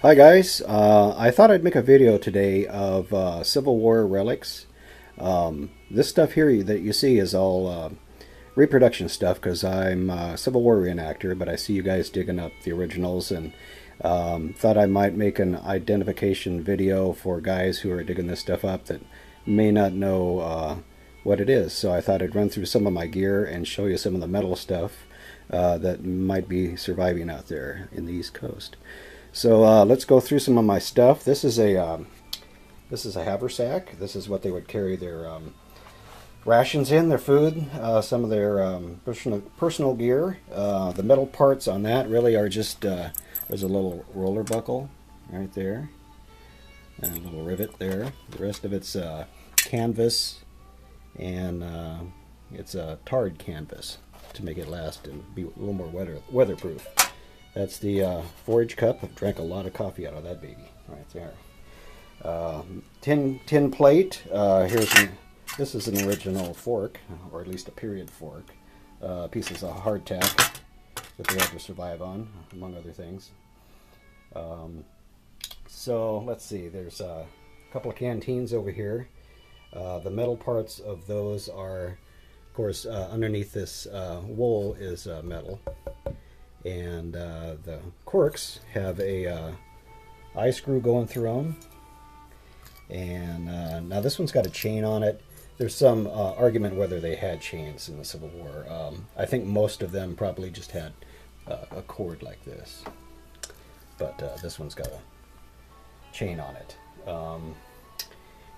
Hi guys, I thought I'd make a video today of Civil War relics. This stuff here that you see is all reproduction stuff because I'm a Civil War reenactor, but I see you guys digging up the originals and thought I might make an identification video for guys who are digging this stuff up that may not know what it is. So I thought I'd run through some of my gear and show you some of the metal stuff that might be surviving out there in the East Coast. So let's go through some of my stuff. This is a haversack. This is what they would carry their rations in, their food, some of their personal gear. The metal parts on that really are just there's a little roller buckle right there, and a little rivet there. The rest of it's canvas, and it's a tarred canvas to make it last and be a little more weatherproof. That's the forage cup. I've drank a lot of coffee out of that baby right there. Tin plate. This is an original fork, or at least a period fork. Pieces of hardtack that they had to survive on, among other things. So let's see. There's a couple of canteens over here. The metal parts of those are, of course, underneath this wool is metal. And the corks have a eye screw going through them. And now this one's got a chain on it. There's some argument whether they had chains in the Civil War. I think most of them probably just had a cord like this. But this one's got a chain on it.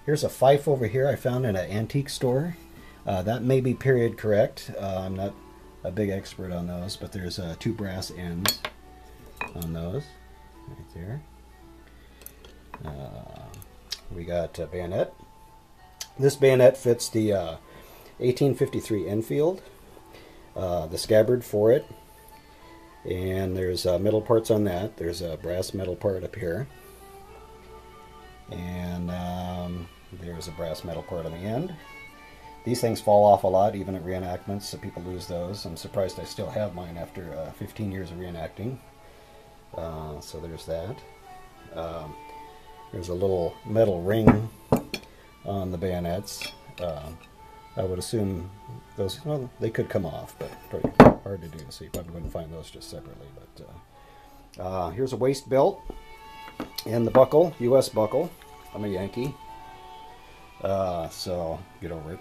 Here's a fife over here I found in an antique store. That may be period correct. I'm not a big expert on those, but there's two brass ends on those right there. We got a bayonet. This bayonet fits the 1853 Enfield, the scabbard for it, and there's metal parts on that. There's a brass metal part up here, and there's a brass metal part on the end. These things fall off a lot, even at reenactments, so people lose those. I'm surprised I still have mine after 15 years of reenacting. So there's that. There's a little metal ring on the bayonets. I would assume those, well, they could come off, but pretty hard to do, so you probably wouldn't find those just separately. But here's a waist belt and the buckle, U.S. buckle. I'm a Yankee, so get over it.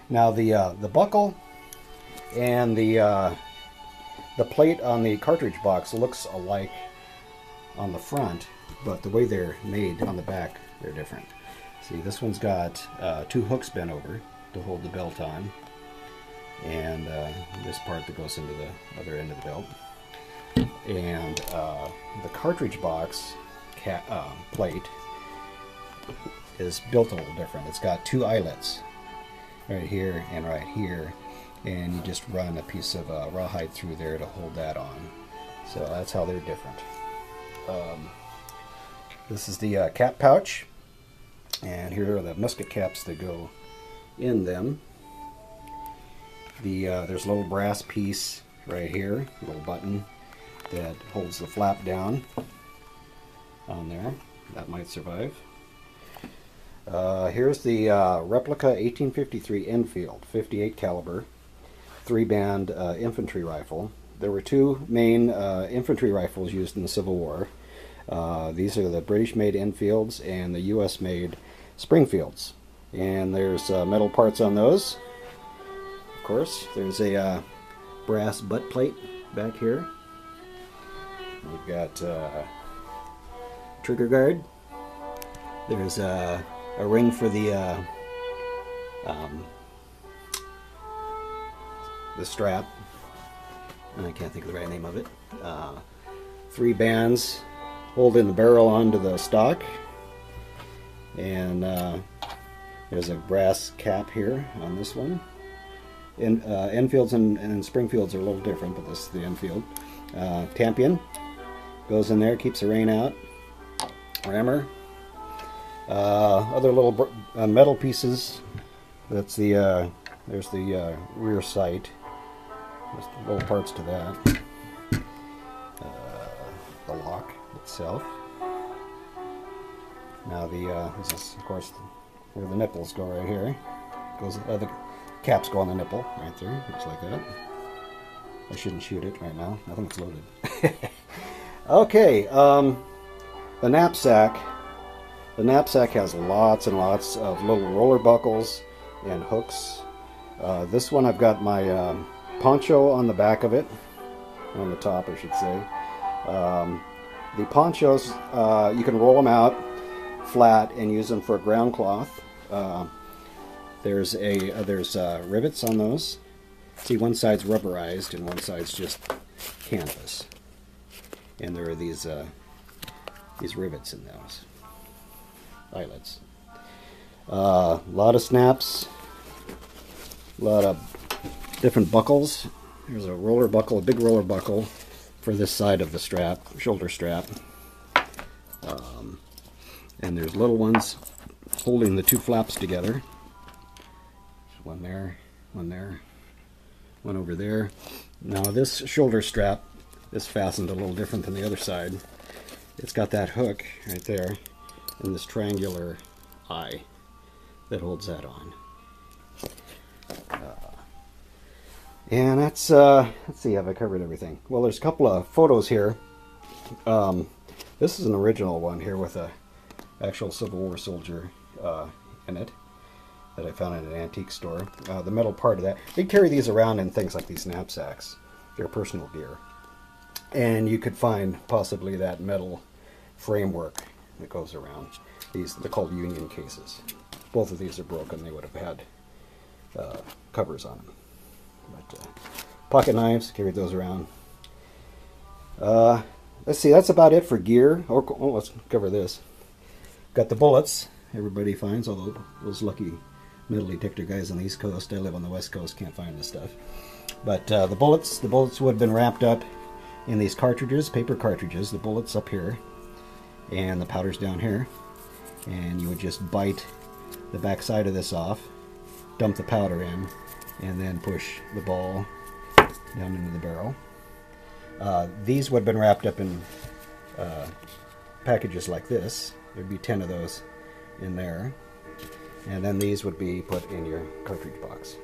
Now the buckle and the plate on the cartridge box looks alike on the front, but the way they're made on the back, they're different. See, this one's got two hooks bent over to hold the belt on, and this part that goes into the other end of the belt. And the cartridge box plate is built a little different. It's got two eyelets right here and right here, and you just run a piece of rawhide through there to hold that on. So that's how they're different. This is the cap pouch, and here are the musket caps that go in them. There's a little brass piece right here, a little button that holds the flap down on there. That might survive. Here's the replica 1853 Enfield 58 caliber 3-band infantry rifle. There were two main infantry rifles used in the Civil War. These are the British-made Enfields and the U.S.-made Springfields. And there's metal parts on those. Of course, there's a brass butt plate back here. We've got trigger guard. There's a ring for the strap. I can't think of the right name of it. 3 bands holding the barrel onto the stock, and there's a brass cap here on this one. Enfields and Springfields are a little different, but this is the Enfield. Tampion goes in there, keeps the rain out. Rammer. Other little metal pieces. That's the there's the rear sight. Just little parts to that. the lock itself. Now this is of course where the nipples go right here. Goes the caps go on the nipple right there, just like that. I shouldn't shoot it right now. I think it's loaded. Okay, the knapsack. The knapsack has lots and lots of little roller buckles and hooks. This one I've got my poncho on the back of it, on the top I should say. The ponchos, you can roll them out flat and use them for a ground cloth. There's rivets on those. See, one side's rubberized and one side's just canvas, and there are these rivets in those eyelets. A lot of snaps, a lot of different buckles. Here's a roller buckle, a big roller buckle for this side of the strap, shoulder strap. And there's little ones holding the two flaps together. One there, one there, one over there. Now this shoulder strap is fastened a little different than the other side. It's got that hook right there and this triangular eye that holds that on. And that's, let's see, have I covered everything? Well, there's a couple of photos here. This is an original one here with a actual Civil War soldier in it that I found in an antique store. The metal part of that. They carry these around in things like these knapsacks. They're personal gear. And you could find possibly that metal framework that goes around. They're called Union cases. Both of these are broken. They would have had covers on them. But pocket knives, carried those around. Let's see, that's about it for gear. Oh, let's cover this. Got the bullets everybody finds, although those lucky metal detector guys on the East Coast, I live on the West Coast, can't find this stuff. But the bullets would have been wrapped up in these cartridges, paper cartridges, the bullets up here, and the powder's down here. And you would just bite the back side of this off, dump the powder in, and then push the ball down into the barrel. These would have been wrapped up in packages like this. There'd be 10 of those in there. And then these would be put in your cartridge box.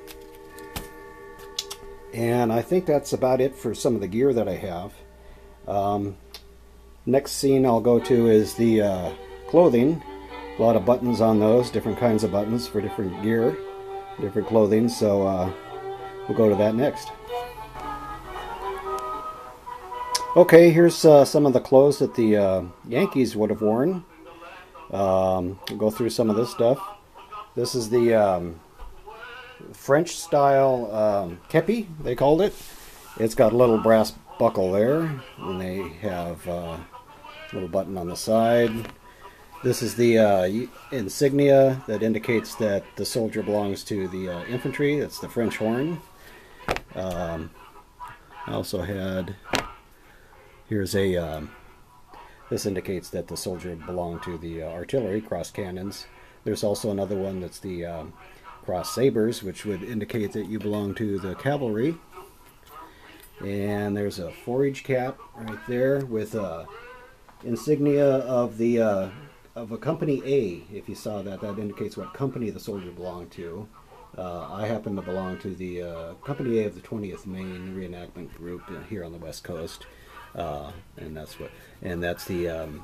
And I think that's about it for some of the gear that I have. Next scene I'll go to is the clothing. A lot of buttons on those, different kinds of buttons for different gear, different clothing. So we'll go to that next. Okay, here's some of the clothes that the Yankees would have worn. We'll go through some of this stuff. This is the French style kepi, they called it. It's got a little brass buckle there, and they have a little button on the side. This is the insignia that indicates that the soldier belongs to the infantry. That's the French horn. I also had, here's a, this indicates that the soldier belonged to the artillery, cross cannons. There's also another one that's the cross sabers, which would indicate that you belong to the cavalry. And there's a forage cap right there with a insignia of the of a company A. If you saw that, that indicates what company the soldier belonged to. I happen to belong to the company A of the 20th Maine reenactment group here on the West Coast, and that's the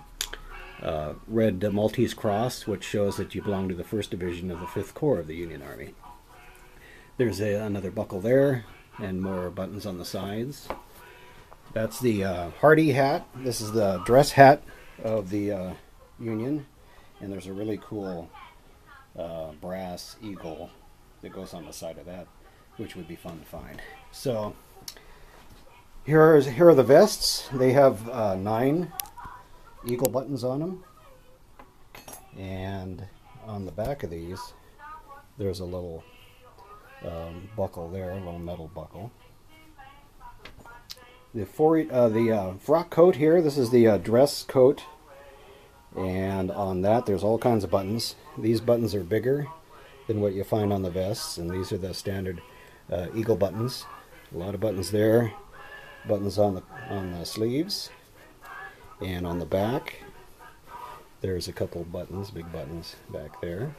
red Maltese cross, which shows that you belong to the 1st Division of the 5th Corps of the Union Army. There's another buckle there, and more buttons on the sides. That's the Hardy hat. This is the dress hat of the Union, and there's a really cool brass eagle that goes on the side of that, which would be fun to find. So here are the vests. They have 9 eagle buttons on them, and on the back of these there's a little buckle there, a little metal buckle. The frock coat here, this is the dress coat, and on that there's all kinds of buttons. These buttons are bigger than what you find on the vests, and these are the standard eagle buttons. A lot of buttons there, buttons on the sleeves, And on the back, there's a couple buttons, big buttons back there.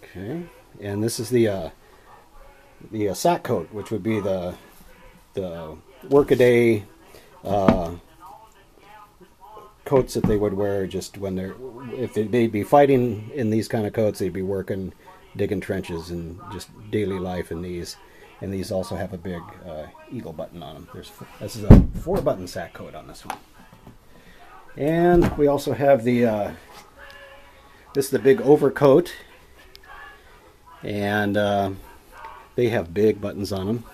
Okay, and this is the sock coat, which would be the workaday coats that they would wear just when if they'd be fighting in these kind of coats, they'd be working, digging trenches and just daily life in these. And these also have a big eagle button on them. This is a 4-button sack coat on this one. And we also have this is the big overcoat, and they have big buttons on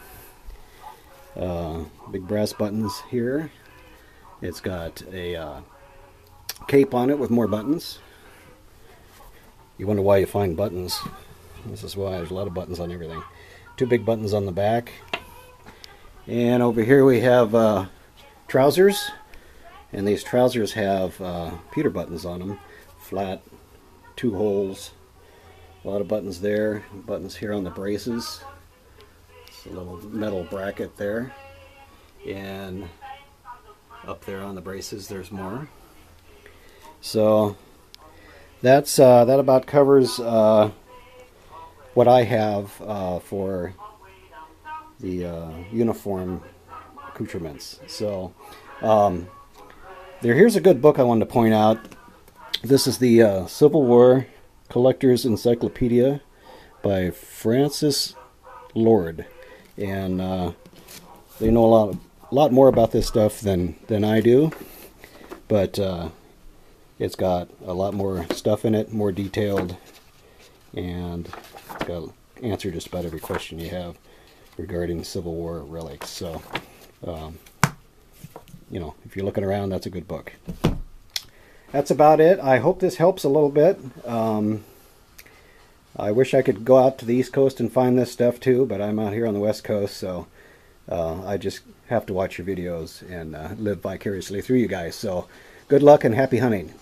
them, big brass buttons here. It's got a cape on it with more buttons. You wonder why you find buttons. This is why. There's a lot of buttons on everything. 2 big buttons on the back. And over here we have trousers. And these trousers have Peter buttons on them. Flat, 2 holes. A lot of buttons there. Buttons here on the braces. It's a little metal bracket there. And up there on the braces there's more. So that about covers what I have for the uniform accoutrements. So here's a good book I wanted to point out. This is the Civil War Collector's Encyclopedia by Francis Lord, and they know a lot more about this stuff than I do, but it's got a lot more stuff in it, more detailed, and it's got answer just about every question you have regarding Civil War relics. So you know, if you're looking around, that's a good book. That's about it. I hope this helps a little bit. I wish I could go out to the East Coast and find this stuff too, but I'm out here on the West Coast, so I just have to watch your videos and live vicariously through you guys. So good luck and happy hunting.